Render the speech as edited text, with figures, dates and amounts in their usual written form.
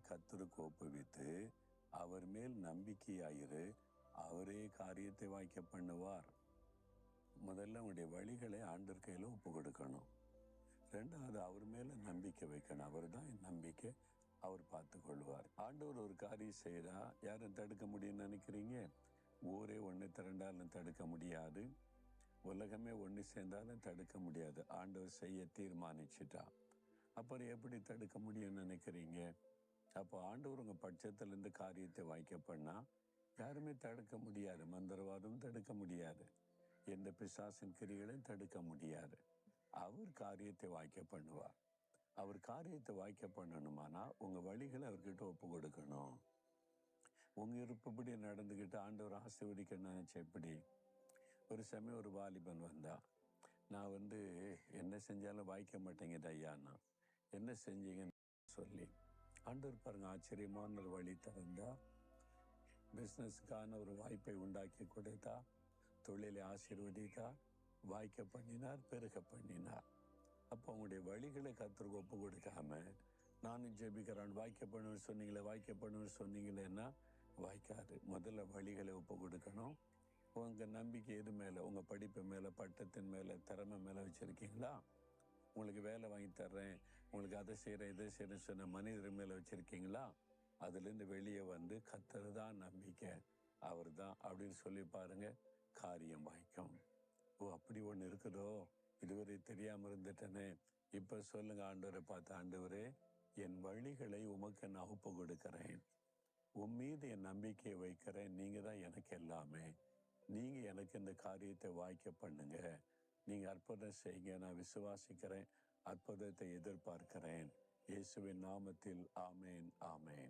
கர்த்தருக்கு ஒப்புவித்து அவர் மேல் நம்பிக்கையாயிரு, அவரே காரியத்தை வாய்க்க பண்ணுவார். முதல்ல உங்களுடைய வழிகளை ஆண்டவர் கையில ஒப்பு கொடுக்கணும். ரெண்டாவது, அவர் மேல நம்பிக்கை வைக்கணும். அவர் தான் என் நம்பிக்கை, அவர் பார்த்து கொள்வார். ஆண்டவர் ஒரு காரியம் செய்யறா, யாரும் தடுக்க முடியும்னு நினைக்கிறீங்க? ஊரே ஒன்று திரண்டாலும் தடுக்க முடியாது, உலகமே ஒன்று சேர்ந்தாலும் தடுக்க முடியாது. ஆண்டவர் செய்ய தீர்மானிச்சுட்டா, அப்புறம் எப்படி தடுக்க முடியும்னு நினைக்கிறீங்க? அப்போ ஆண்டவர் உங்க பட்சத்துல இருந்து காரியத்தை வாய்க்க பண்ணா யாருமே தடுக்க முடியாது. மந்திரவாதம் தடுக்க முடியாது, எந்த பிசாசின் கிரிகளையும் தடுக்க முடியாது. அவர் காரியத்தை வாய்க்க பண்ணுவார். அவர் காரியத்தை வாய்க்க பண்ணணுமானா உங்க வழிகளை அவர்கிட்ட ஒப்பு கொடுக்கணும். உங்க விருப்பப்படி நடந்துகிட்டு ஆண்டவர் ஆசீர்வதிக்க நினைச்ச எப்படி? ஒரு சமயம் ஒரு வாலிபன் வந்தா, நான் என்ன செஞ்சாலும் வாய்க்க மாட்டேங்குது ஐயான்னா. என்ன செஞ்சீங்கன்னு சொல்லி, ஆண்டவர் பாருங்க ஆச்சரியமான ஒரு வழி திறந்தா, பிசினஸுக்கான ஒரு வாய்ப்பை உண்டாக்கி கொடுத்தா, தொழிலை ஆசீர்வதித்தா, வாய்க்க பண்ணினார், பெருக பண்ணினார். அப்போ அவங்களுடைய வழிகளை கர்த்தருக்கு ஒப்பு கொடுக்காம, நானும் ஜெபிக்கிறான் வாய்க்க பண்ணுன்னு சொன்னீங்களே, வாய்க்க பண்ணுன்னு சொன்னீங்களேன்னா வாய்க்காது. முதல்ல வழிகளை ஒப்பு கொடுக்கணும். உங்க நம்பிக்கை எது மேல? உங்க படிப்பு மேல, பட்டத்தின் மேல, திறமை மேல வச்சிருக்கீங்களா? உங்களுக்கு வேலை வாங்கி தர்றேன், உங்களுக்கு அதை செய்யறேன், இதை செய்யறேன்னு சொன்ன மனிதர் மேல வச்சிருக்கீங்களா? அதுல இருந்து வெளியே வந்து கர்த்தர் தான் நம்பிக்கை, அவர் தான் அப்படின்னு சொல்லி பாருங்க, காரியம் வாய்க்கும். ஓ, அப்படி ஒண்ணு இருக்குதோ, இதுவரை தெரியாம இருந்துட்டேனே. இப்ப சொல்லுங்க ஆண்டவரை பார்த்து, ஆண்டவரே என் வழிகளை உமக்கு நான் ஒப்பு கொடுக்கிறேன், உன் மீது என் நம்பிக்கையை வைக்கிறேன், நீங்க தான் எனக்கு எல்லாமே, நீங்க எனக்கு இந்த காரியத்தை வாய்க்க பண்ணுங்க, நீங்க அற்புதம் செய்யுங்க, நான் விசுவாசிக்கிறேன், அற்புதத்தை எதிர்பார்க்கிறேன். இயேசுவின் நாமத்தில் ஆமேன், ஆமேன்.